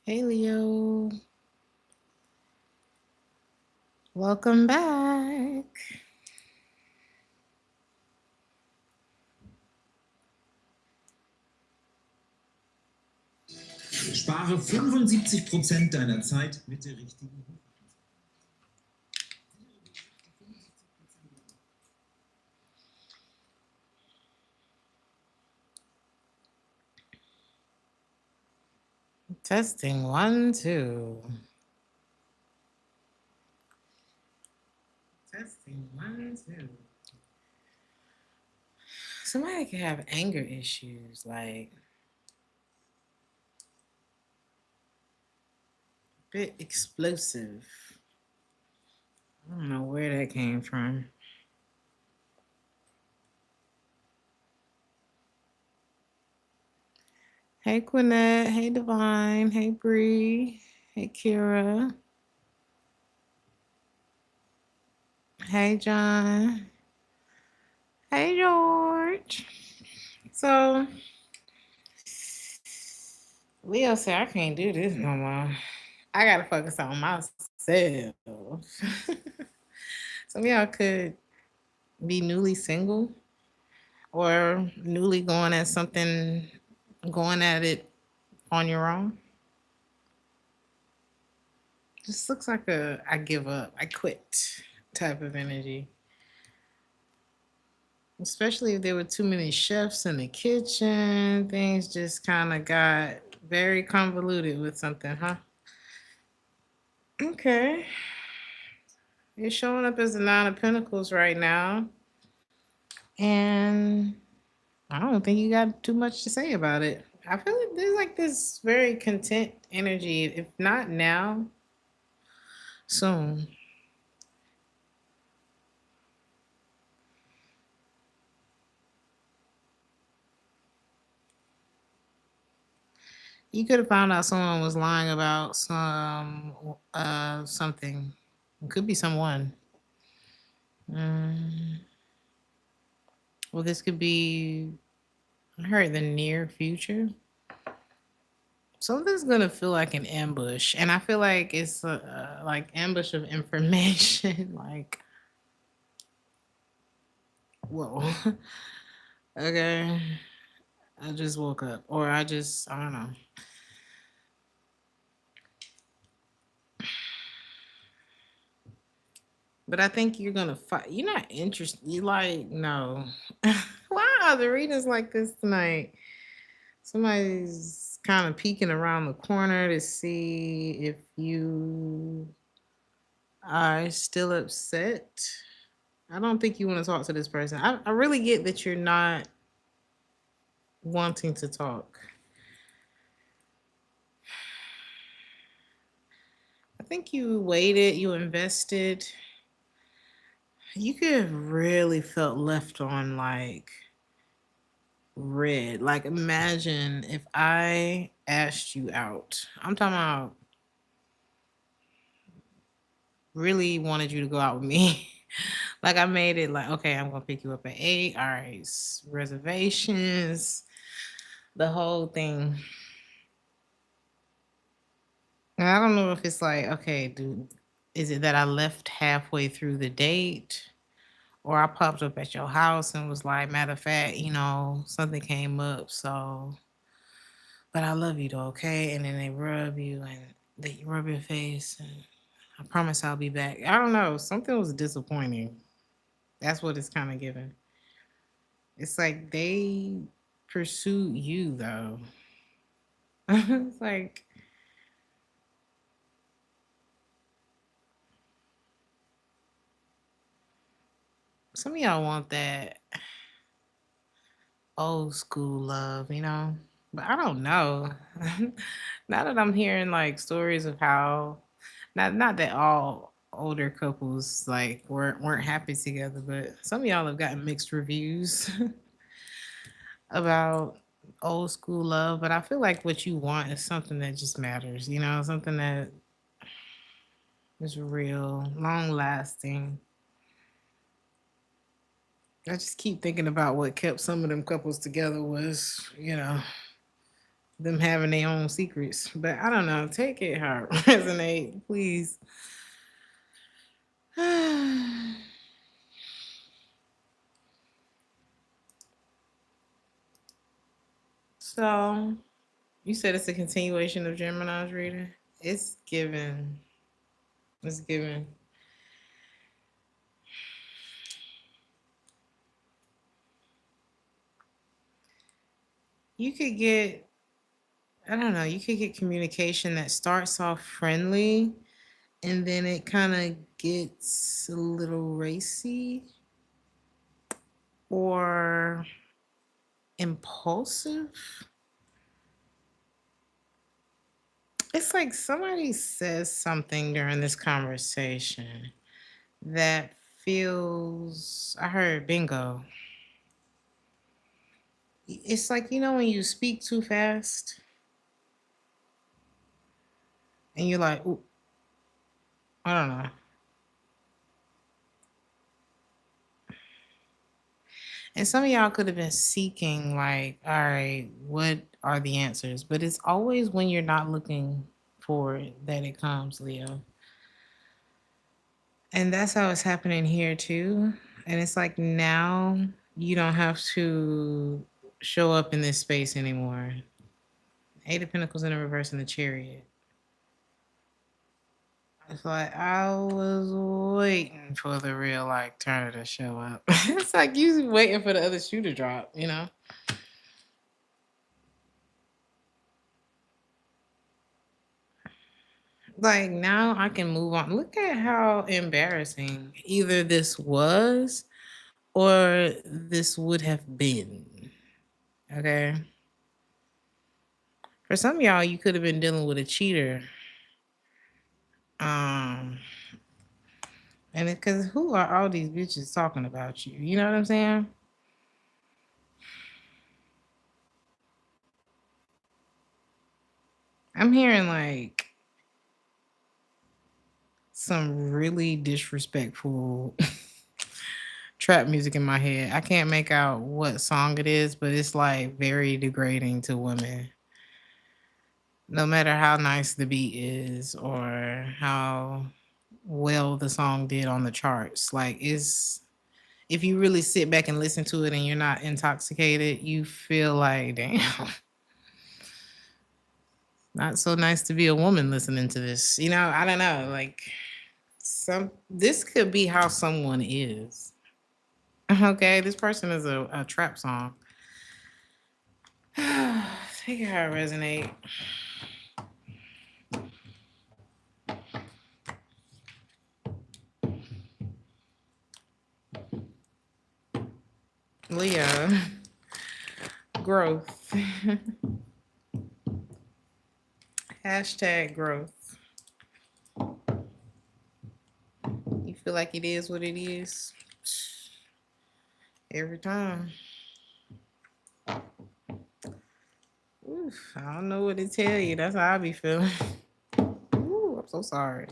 Hey Leo, welcome back. Spare 75% deiner Zeit mit der richtigen Hilfe. Testing 1, 2. Testing 1, 2. Somebody could have anger issues, like a bit explosive. I don't know where that came from. Hey Quinette, hey Divine, hey Bree, hey Kira, hey John, hey George. So Leo said, I can't do this no more. I gotta focus on myself. Some of y'all could be newly single or newly going at something, going at it on your own. Just looks like a I give up, I quit type of energy. Especially if there were too many chefs in the kitchen, things just kind of got very convoluted with something, huh? Okay. You're showing up as the Nine of Pentacles right now. And I don't think you got too much to say about it. I feel like there's like this very content energy. If not now, soon. You could have found out someone was lying about something. It could be someone. Mm, well, this could be, I heard, the near future. Something's gonna feel like an ambush, and I feel like it's like ambush of information. Like, whoa, okay, I just woke up, or I don't know. But I think you're gonna fight. You're not interested. You like no. Why are the readings like this tonight? Somebody's kind of peeking around the corner to see if you are still upset. I don't think you want to talk to this person. I really get that you're not wanting to talk. I think you waited, you invested. You could have really felt left on like red. Like, imagine if I asked you out. I'm talking about really wanted you to go out with me. Like, I made it like, okay, I'm gonna pick you up at 8. All right, reservations, the whole thing. And I don't know if it's like, okay, dude, is it that I left halfway through the date? Or I popped up at your house and was like, matter of fact, something came up, so but I love you though, okay? And then they rub you and they rub your face and I promise I'll be back. I don't know. Something was disappointing. That's what it's kind of giving. It's like they pursued you though. It's like some of y'all want that old school love. But I don't know. Now that I'm hearing like stories of how not that all older couples like weren't happy together, but some of y'all have gotten mixed reviews about old school love. But I feel like what you want is something that just matters, something that is real, long lasting. I just keep thinking about what kept some of them couples together was, them having their own secrets. But I don't know. Take it how it resonate, please. So you said it's a continuation of Gemini's reading. It's given. It's given. You could get, I don't know, you could get communication that starts off friendly and then it kind of gets a little racy or impulsive. It's like somebody says something during this conversation that feels, I heard bingo. It's like, you know, when you speak too fast and you're like, ooh, I don't know. And some of y'all could have been seeking, like, all right, what are the answers? But it's always when you're not looking for it that it comes, Leo. And that's how it's happening here, too. And it's like now you don't have to show up in this space anymore. Eight of Pentacles in the reverse and the Chariot. It's like I was waiting for the real like Turner to show up. It's like you waiting for the other shoe to drop, you know? Like now I can move on. Look at how embarrassing either this was or this would have been. Okay. For some of y'all, you could have been dealing with a cheater. And because who are all these bitches talking about you? You know what I'm saying? I'm hearing like some really disrespectful trap music in my head. I can't make out what song it is, but it's like very degrading to women. No matter how nice the beat is or how well the song did on the charts. Like it's if you really sit back and listen to it and you're not intoxicated, you feel like, damn. Not so nice to be a woman listening to this. You know, I don't know. Like this could be how someone is. Okay, this person is a trap song. Take it how it resonate. Leo. Growth. Hashtag growth. You feel like it is what it is? Every time. Oof, I don't know what to tell you. That's how I be feeling. Ooh, I'm so sorry.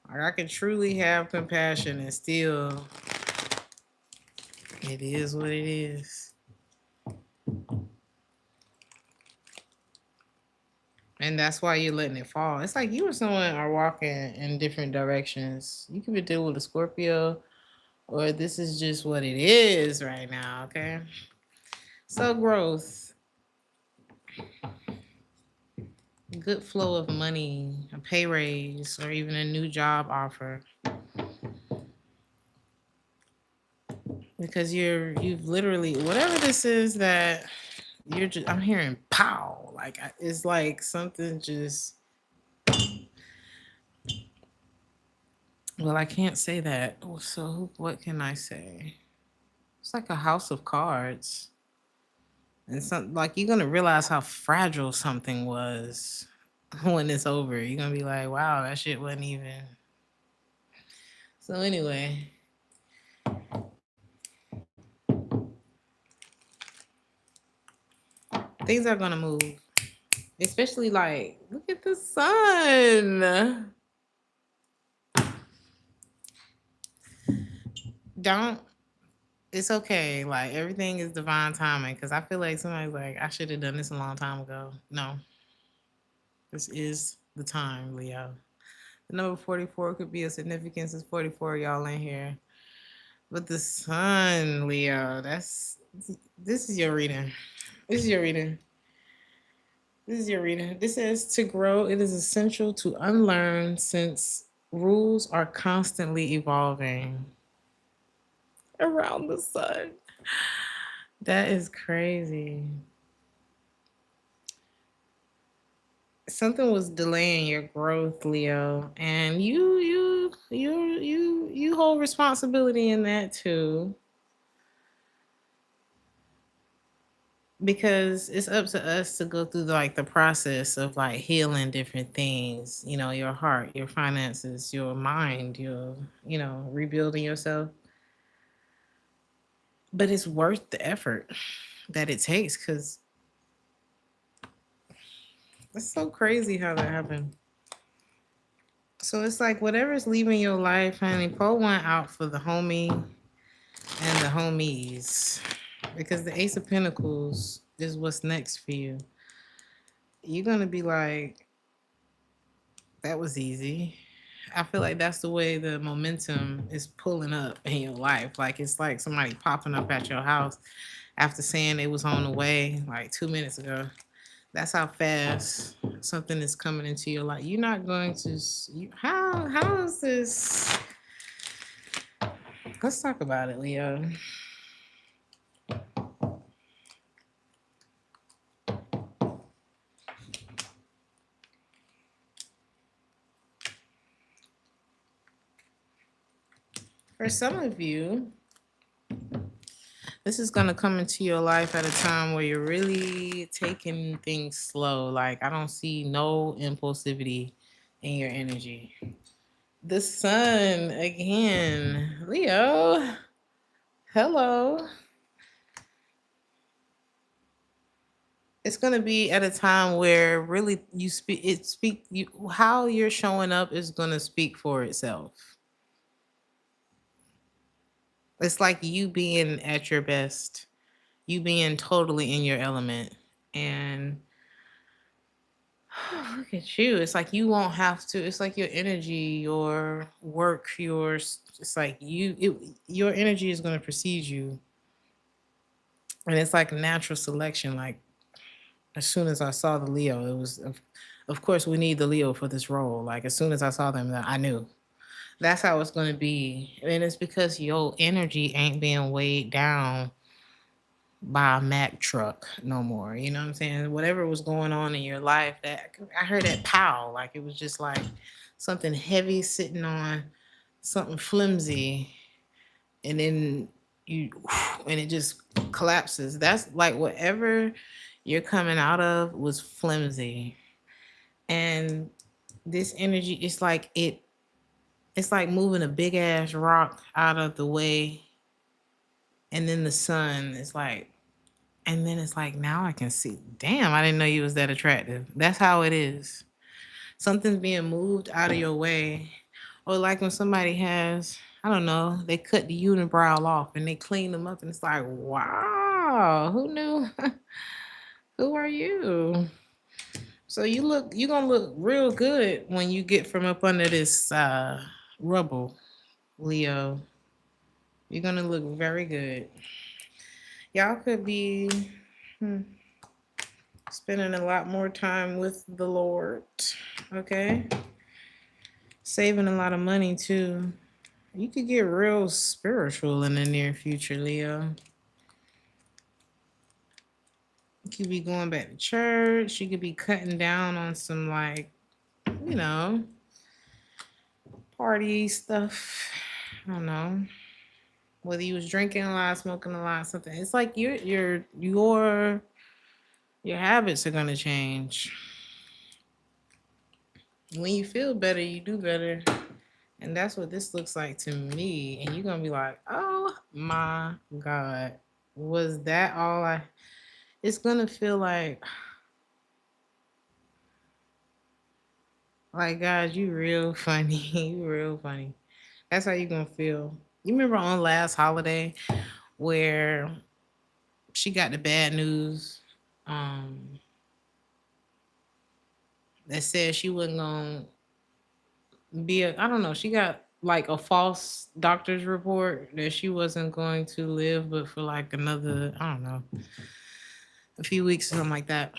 Like I can truly have compassion and still it is what it is. And that's why you're letting it fall. It's like you and someone are walking in different directions. You could be dealing with a Scorpio, or this is just what it is right now, okay? So growth. Good flow of money, a pay raise, or even a new job offer. Because you've literally, whatever this is that you're just, I'm hearing pow. Like it's like something just, well, I can't say that. So what can I say? It's like a house of cards. And something like you're gonna realize how fragile something was when it's over. You're gonna be like, wow, that shit wasn't even. So anyway. Things are gonna move. Especially like, look at the sun. Don't It's okay. Like everything is divine timing. Cause I feel like somebody's like, I should have done this a long time ago. No, this is the time, Leo. The number 44 could be a significance. It's 44 y'all in here. But the sun, Leo, this is your reading. This is your reading. This is your reading. This says to grow, it is essential to unlearn since rules are constantly evolving around the sun. That is crazy. Something was delaying your growth, Leo, and you hold responsibility in that too, because it's up to us to go through like the process of like healing different things, you know, your heart, your finances, your mind, your, you know, rebuilding yourself. But it's worth the effort that it takes, because it's so crazy how that happened. So it's like whatever's leaving your life, honey, pull one out for the homie and the homies, because the Ace of Pentacles is what's next for you. You're gonna be like, that was easy. I feel like that's the way the momentum is pulling up in your life. Like it's like somebody popping up at your house after saying they was on the way like 2 minutes ago. That's how fast something is coming into your life. You're not going to. How is this? Let's talk about it, Leo. For some of you, this is going to come into your life at a time where you're really taking things slow. Like, I don't see no impulsivity in your energy. The sun again, Leo. Hello. It's going to be at a time where really you speak, how you're showing up is going to speak for itself. It's like you being at your best, you being totally in your element. And look at you. It's like you won't have to. It's like your energy, your work, it's like your energy is going to precede you. And it's like natural selection. Like as soon as I saw the Leo, it was, of course, we need the Leo for this role. Like as soon as I saw them, I knew that's how it's going to be. And it's because your energy ain't being weighed down by a Mack truck no more. You know what I'm saying? Whatever was going on in your life, that I heard that pow, like it was just like something heavy sitting on something flimsy, and then you and it just collapses. That's like whatever you're coming out of was flimsy. And this energy, it's like moving a big ass rock out of the way, and then the sun is like, and then it's like, now I can see, damn, I didn't know you was that attractive. That's how it is. Something's being moved out of your way. Or like when somebody has, I don't know, they cut the unibrow off and they clean them up, and it's like, wow, who knew? Who are you? So you're gonna look real good when you get from up under this rubble, Leo. You're gonna look very good. Y'all could be spending a lot more time with the Lord. Okay. Saving a lot of money too. You could get real spiritual in the near future, Leo. You could be going back to church. You could be cutting down on some, like, you know, party stuff. I don't know. Whether you was drinking a lot, smoking a lot, something. It's like your habits are gonna change. When you feel better, you do better. And that's what this looks like to me. And you're gonna be like, oh my God. Was that all I it's gonna feel like, guys, you real funny. You real funny. That's how you gonna feel. You remember on last holiday where she got the bad news that said she wasn't gonna I don't know, she got like a false doctor's report that she wasn't going to live but for like another, I don't know, a few weeks or something like that.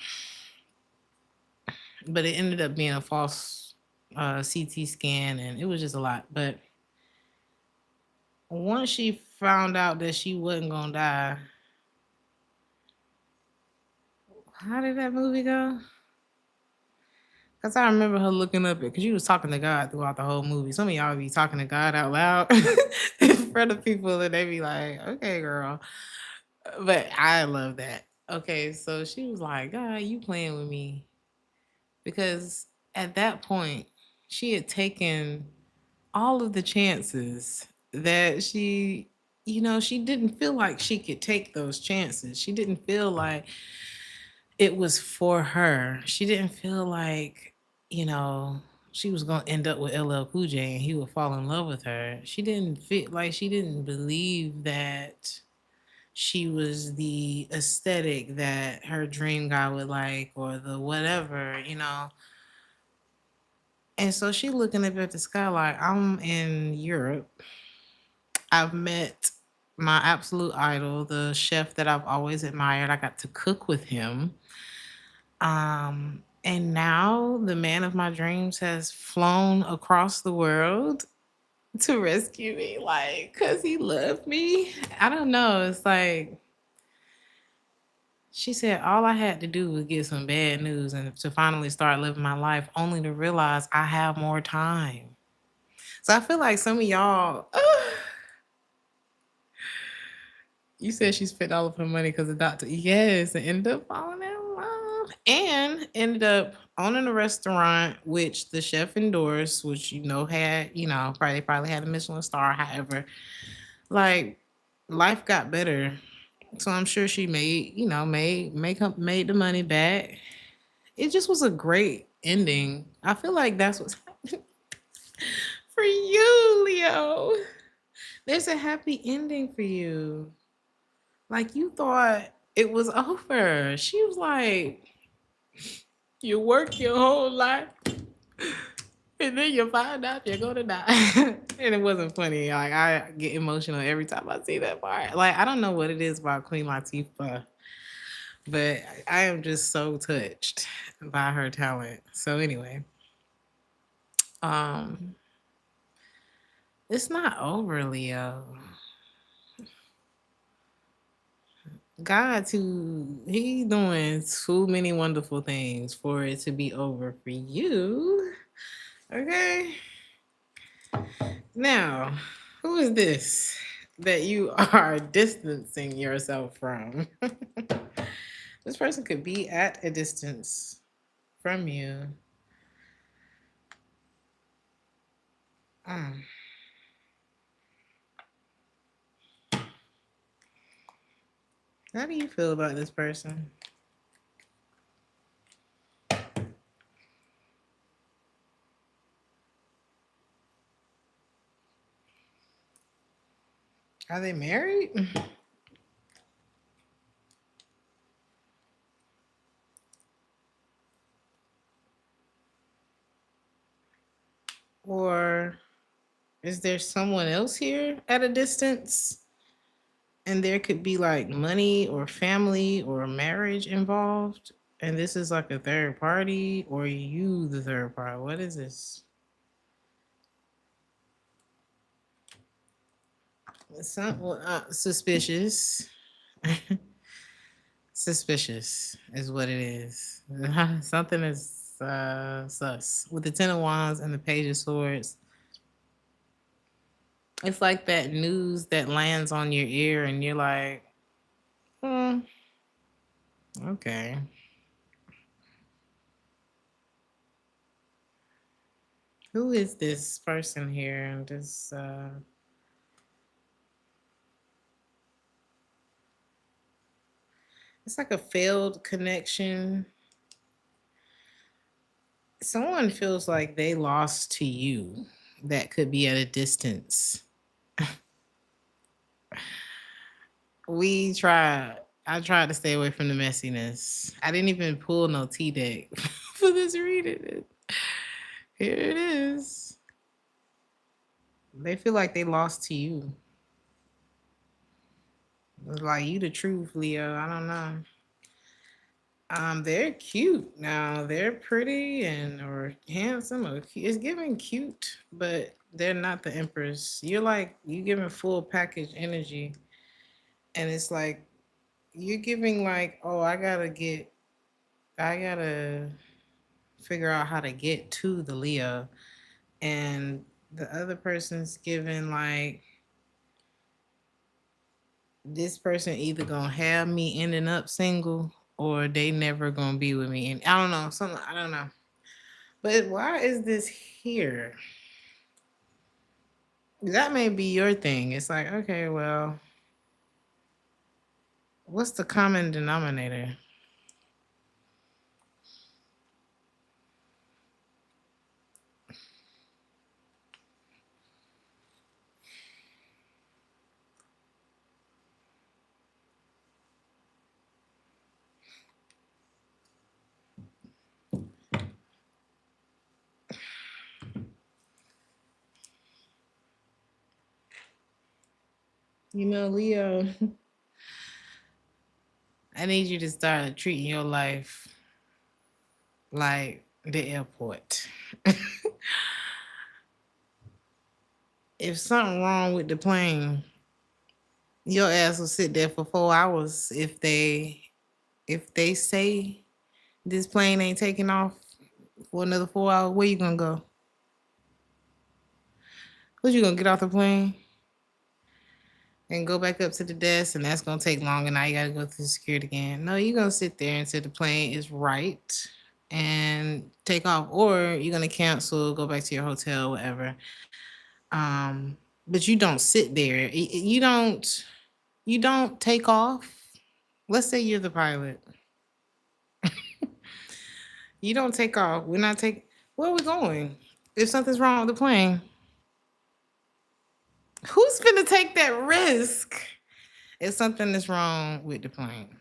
But it ended up being a false CT scan, and it was just a lot. But once she found out that she wasn't gonna die, how did that movie go? Because I remember her looking up it, because she was talking to God throughout the whole movie. Some of y'all be talking to God out loud in front of people, and they be like, okay, girl. But I love that. Okay, so she was like, God, you playing with me. Because at that point, she had taken all of the chances that she didn't feel like she could take those chances. She didn't feel like it was for her. She didn't feel like, you know, she was going to end up with LL Cool J and he would fall in love with her. She didn't feel like, she didn't believe that she was the aesthetic that her dream guy would like, or the whatever. And so she looking up at the sky like, I'm in Europe. I've met my absolute idol, the chef that I've always admired. I got to cook with him. And now the man of my dreams has flown across the world to rescue me, like, because he loved me. I don't know. It's like, she said, all I had to do was get some bad news and to finally start living my life, only to realize I have more time. So I feel like some of y'all, you said she spent all of her money because the doctor, yes, and ended up falling in love and ended up owning a restaurant, which the chef endorsed, which, had, probably had a Michelin star. However, like, life got better. So I'm sure she made the money back. It just was a great ending. I feel like that's what's happening for you, Leo. There's a happy ending for you. Like, you thought it was over. She was like, you work your whole life and then you find out you're gonna die. And it wasn't funny. Like, I get emotional every time I see that part. Like, I don't know what it is about Queen Latifah, but I am just so touched by her talent. So anyway, um, it's not over, Leo. He doing too many wonderful things for it to be over for you. Okay. Now, who is this that you are distancing yourself from? This person could be at a distance from you. Mm. How do you feel about this person? Are they married? Or is there someone else here at a distance? And there could be like money or family or marriage involved. And this is like a third party, or you, the third party. What is this? Suspicious. Suspicious is what it is. Something is sus. With the Ten of Wands and the Page of Swords, it's like that news that lands on your ear and you're like, hmm, okay. Who is this person here? And this it's like a failed connection. Someone feels like they lost to you that could be at a distance. We tried. I tried to stay away from the messiness. I didn't even pull no T deck for this reading. Here it is. They feel like they lost to you. It's like you the truth, Leo. I don't know. They're cute now. They're pretty and or handsome or it's giving cute, but they're not the empress. You're like you giving full package energy, and it's like you're giving like, oh, I gotta figure out how to get to the Leo, and the other person's giving like this person either gonna have me ending up single or they never gonna be with me, and I don't know, something I don't know. But why is this here? That may be your thing. It's like, okay, well, what's the common denominator? You know, Leo, I need you to start treating your life like the airport. If something wrong with the plane, your ass will sit there for 4 hours. If they say this plane ain't taking off for another 4 hours, where you gonna go? What, you gonna get off the plane and go back up to the desk, and that's gonna take long, and now you gotta go through security again? No, you're gonna sit there until the plane is right and take off, or you're gonna cancel, go back to your hotel, whatever. But you don't sit there. You don't take off. Let's say you're the pilot. You don't take off. We're not taking. Where are we going? If something's wrong with the plane, who's gonna take that risk? If something is wrong with the plane,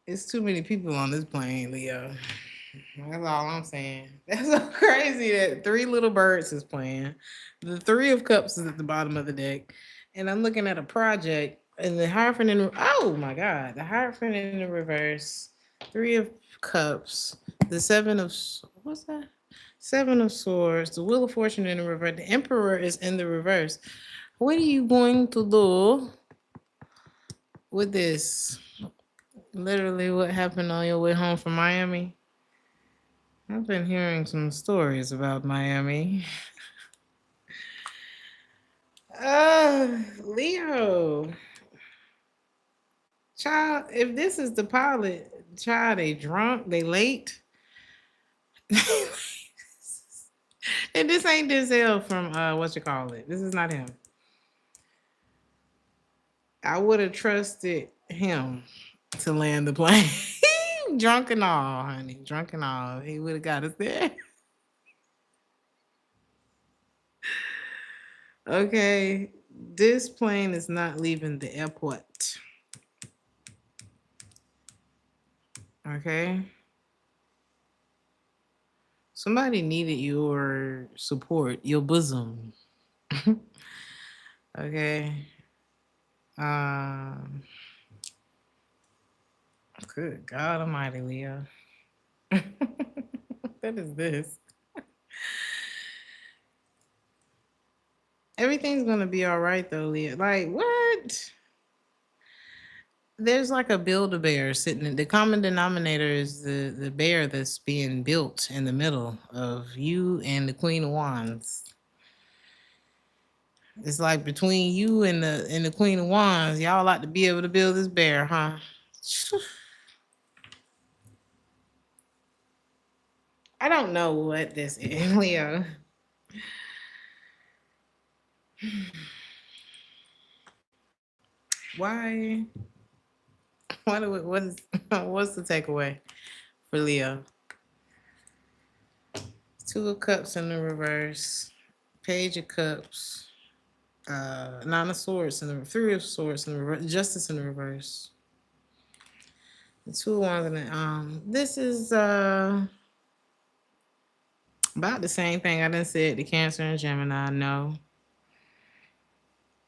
it's too many people on this plane, Leo. That's all I'm saying. That's so crazy that three little birds is playing. The three of cups is at the bottom of the deck, and I'm looking at a project, and the Hierophant in oh my god, the Hierophant in the reverse, three of cups, the seven of what's that? Seven of swords, the Wheel of Fortune in the reverse. The Emperor is in the reverse. What are you going to do with this? Literally, what happened on your way home from Miami? I've been hearing some stories about Miami. Leo. Child, if this is the pilot, child, they drunk, they late. And this ain't Zelle from what you call it. This is not him. I would have trusted him to land the plane. Drunk and all, honey. Drunk and all. He would have got us there. Okay. This plane is not leaving the airport. Okay. Somebody needed your support, your bosom. Okay. Good God Almighty, Leo. What is this? Everything's gonna be all right though, Leo. Like what? There's like a Build-A-Bear sitting in the common denominator is the bear that's being built in the middle of you and the Queen of Wands. It's like between you and the Queen of Wands, y'all like to be able to build this bear, huh? I don't know what this is, Leo. Why? What's the takeaway for Leo? Two of Cups in the reverse, Page of Cups, Nine of Swords in the Three of Swords in the reverse, Justice in the reverse. The Two of Wands in the this is about the same thing I done said to Cancer and Gemini. No.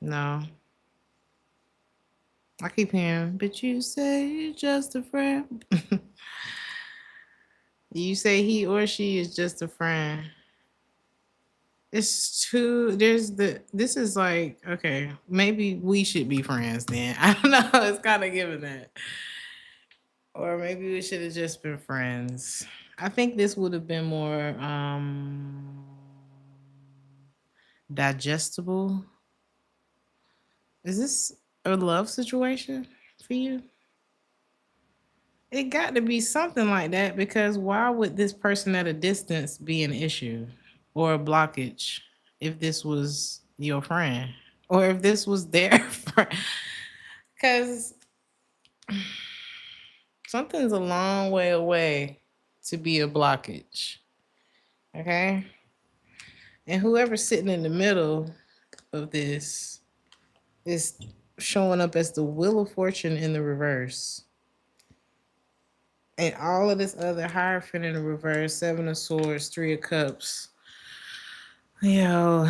No. I keep hearing, but you say you're just a friend. You say he or she is just a friend. It's too this is like, okay, maybe we should be friends then. I don't know. It's kind of given that. Or maybe we should have just been friends. I think this would have been more digestible. Is this a love situation for you? It got to be something like that, because why would this person at a distance be an issue or a blockage if this was your friend or if this was their friend? Because something's a long way away to be a blockage. Okay. And whoever's sitting in the middle of this is showing up as the Wheel of Fortune in the reverse. And all of this other Hierophant in the reverse, Seven of Swords, Three of Cups. Yo,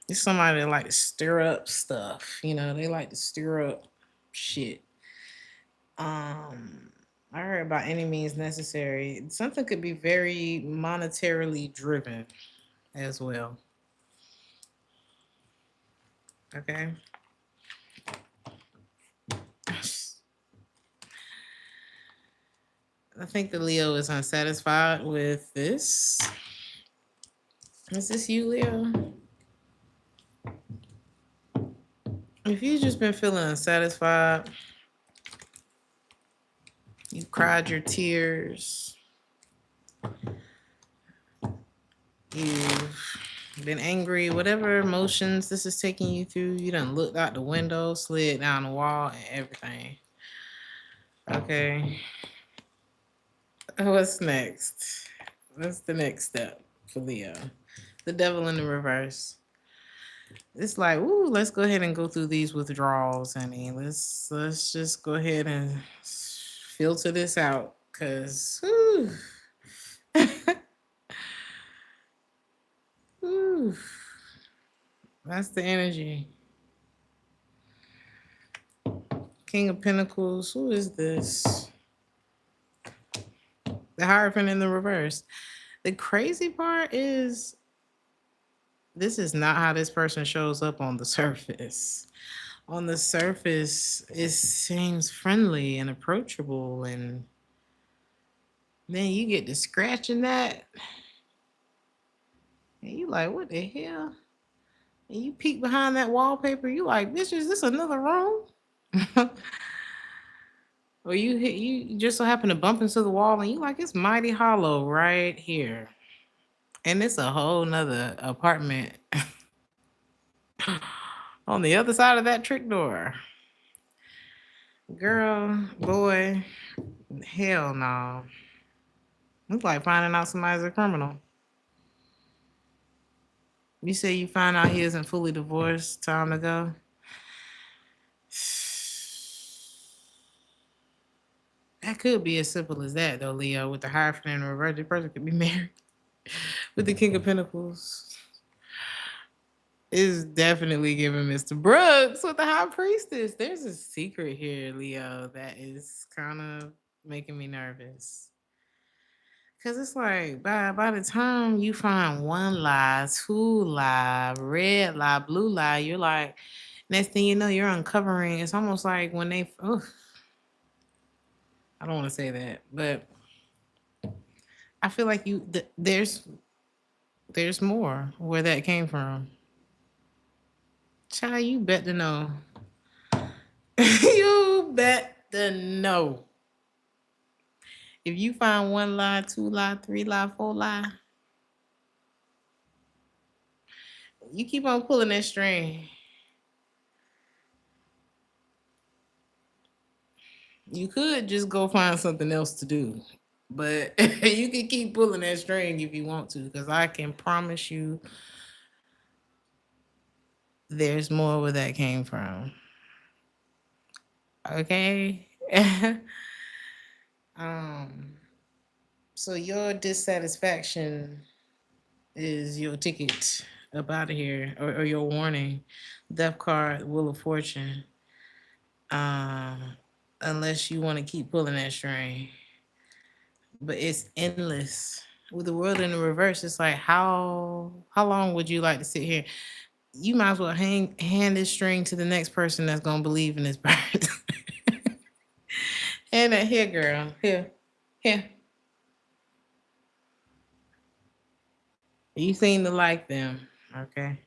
it's somebody that like to stir up stuff. You know, they like to stir up shit. I heard about any means necessary. Something could be very monetarily driven as well. Okay. I think the Leo is unsatisfied with this. Is this you, Leo? If you've just been feeling unsatisfied, you cried your tears, you've been angry, whatever emotions this is taking you through, you done looked out the window, slid down the wall, and everything. Okay. What's next? What's the next step for Leo? The Devil in the reverse. It's like, ooh, let's go ahead and go through these withdrawals, honey. Let's just go ahead and filter this out, cause ooh, that's the energy. King of Pentacles. Who is this? The Hierophant in the reverse. The crazy part is this is not how this person shows up on the surface. On the surface, it seems friendly and approachable, and then you get to scratching that, and you like, what the hell? And you peek behind that wallpaper, you like, bitch, is this another room? Or you just so happen to bump into the wall, and you like, it's mighty hollow right here, and it's a whole nother apartment on the other side of that trick door. Girl, boy, hell no. It's like finding out somebody's a criminal. You say you find out he isn't fully divorced time ago. That could be as simple as that, though, Leo. With the Hierophant and reverse, the person could be married. With the King of Pentacles, is definitely giving Mr. Brooks with the High Priestess. There's a secret here, Leo, that is kind of making me nervous. Cause it's like by the time you find one lie, two lie, red lie, blue lie, you're like, next thing you know, you're uncovering. It's almost like when they, I don't want to say that, but I feel like there's more where that came from. Child, you bet to know. You bet to know. If you find one lie, two lie, three lie, four lie, you keep on pulling that string. You could just go find something else to do, but you can keep pulling that string if you want to, because I can promise you there's more where that came from. Okay. um so your dissatisfaction is your ticket up out of here, or your warning. Death card, Wheel of Fortune. Um, unless you want to keep pulling that string, but it's endless. With the world in the reverse, it's like how long would you like to sit here? You might as well hand this string to the next person that's gonna believe in this bird. And that here, girl, here. You seem to like them, okay?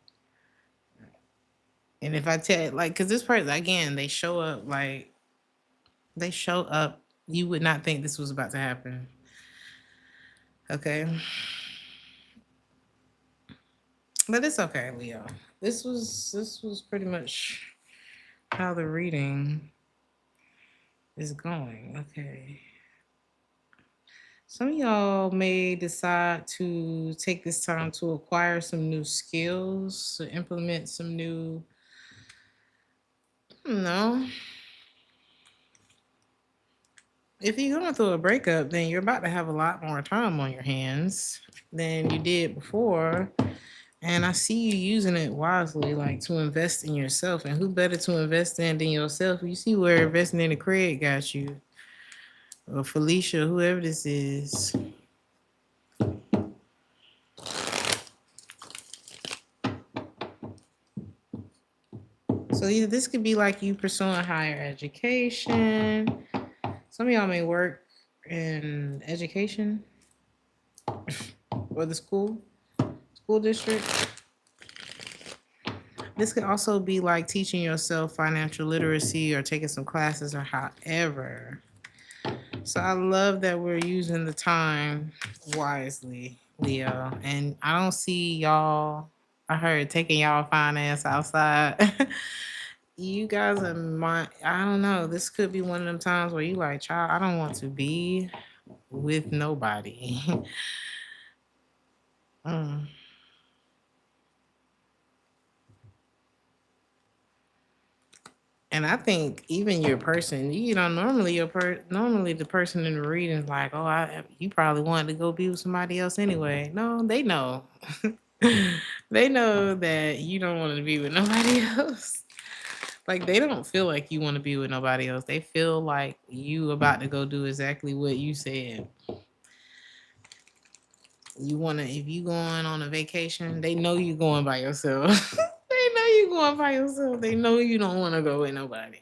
And if I tell, like, cause this person again, they show up. You would not think this was about to happen, okay? But it's okay, Leo. This was pretty much how the reading is going. Okay. Some of y'all may decide to take this time to acquire some new skills, to implement some new, I don't know. If you're going through a breakup, then you're about to have a lot more time on your hands than you did before. And I see you using it wisely, like to invest in yourself. And who better to invest in than yourself? You see where investing in the Craig got you, or Felicia, whoever this is. So either this could be like you pursuing higher education. Some of y'all may work in education or the school district. This could also be like teaching yourself financial literacy or taking some classes or however. So I love that we're using the time wisely, Leo. And I don't see y'all, I heard taking y'all finance outside. You guys are I don't know. This could be one of them times where you like, child, I don't want to be with nobody. Mm. And I think even your person, normally normally the person in the reading is like, oh, you probably wanted to go be with somebody else anyway. No, they know. They know that you don't want to be with nobody else. Like they don't feel like you want to be with nobody else. They feel like you about to go do exactly what you said. If you going on a vacation, they know you going by yourself. They know you going by yourself. They know you don't want to go with nobody.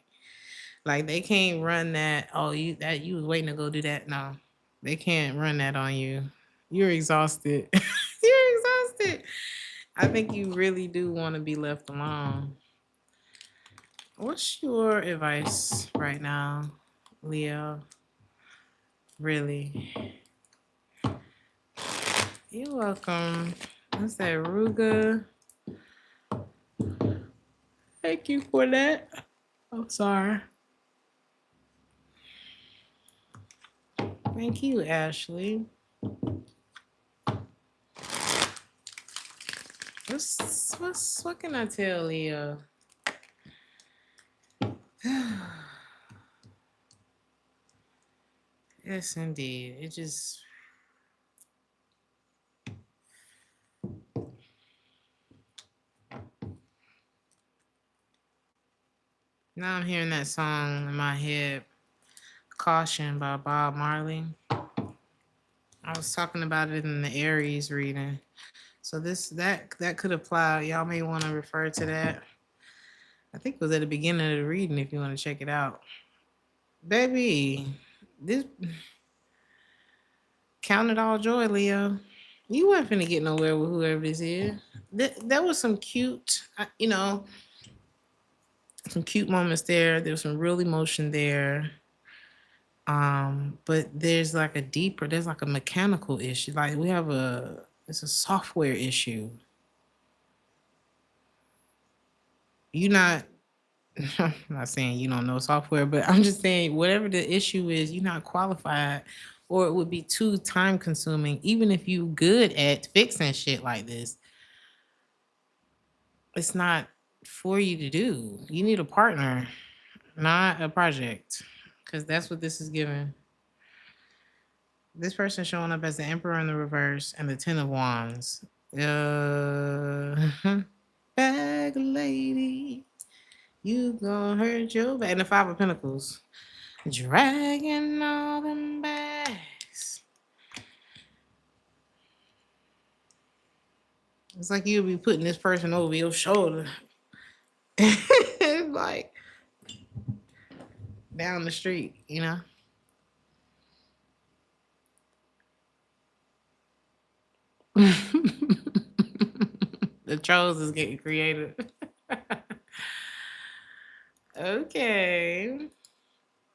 Like they can't run that. Oh, you was waiting to go do that. No, they can't run that on you. You're exhausted. You're exhausted. I think you really do want to be left alone. What's your advice right now, Leo? Really? You're welcome. What's that, Ruga? Thank you for that. I'm sorry. Thank you, Ashley. What can I tell Leo? Yes, indeed. It just now I'm hearing that song in my head, "Caution" by Bob Marley. I was talking about it in the Aries reading. So that could apply. Y'all may want to refer to that. I think it was at the beginning of the reading if you want to check it out. Baby, this count it all joy, Leo. You weren't finna get nowhere with whoever this is. There was some cute, some cute moments there. There was some real emotion there. But there's like a mechanical issue. Like it's a software issue. You not I'm not saying you don't know software, but I'm just saying whatever the issue is, you're not qualified, or it would be too time consuming. Even if you good at fixing shit like this, it's not for you to do. You need a partner, not a project, because that's what this is giving. This person showing up as the Emperor in the reverse and the Ten of Wands. Bag lady, you gonna hurt your back. And the Five of Pentacles. Dragging all them bags. It's like you'll be putting this person over your shoulder. Like down the street, you know? The trolls is getting creative. Okay.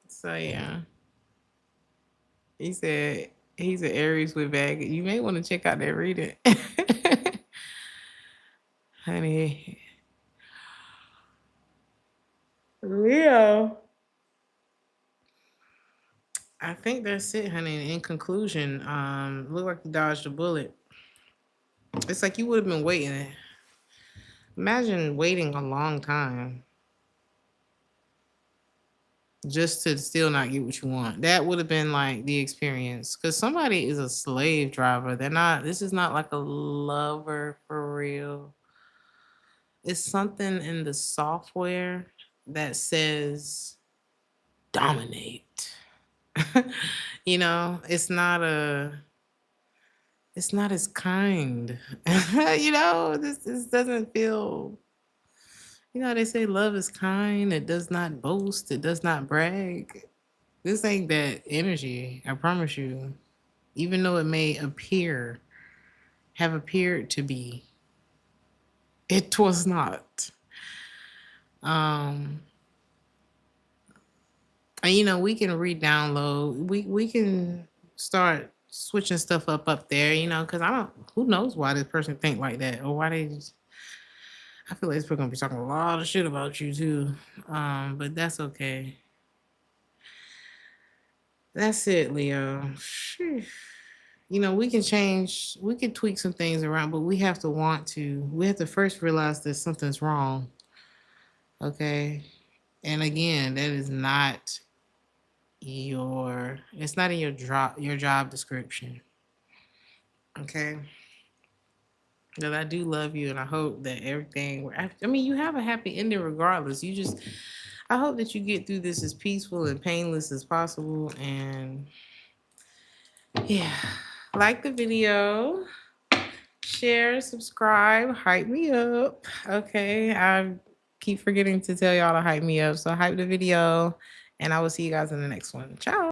So yeah. He said he's an Aries with baggage. You may want to check out that reading. Honey. Leo. I think that's it, honey. In conclusion, look like you dodged a bullet. It's like you would have been waiting. Imagine waiting a long time just to still not get what you want. That would have been like the experience. Because somebody is a slave driver. This is not like a lover for real. It's something in the software that says dominate. You know, it's not as kind. You know, this doesn't feel, you know, they say love is kind, it does not boast, it does not brag. This ain't that energy, I promise you. Even though it may have appeared to be, it was not. And you know, we can re-download. We can start switching stuff up there, you know, because who knows why this person think like that, or why they just, I feel like we're gonna be talking a lot of shit about you too. But that's okay. That's it, Leo. Phew. You know, we can tweak some things around, but we have to first realize that something's wrong. Okay. And again, that is not it's not in your job description. Okay. But I do love you, and I hope that everything, I mean, you have a happy ending regardless. I hope that you get through this as peaceful and painless as possible. And yeah, like the video, share, subscribe, hype me up. Okay. I keep forgetting to tell y'all to hype me up. So hype the video, and I will see you guys in the next one. Ciao.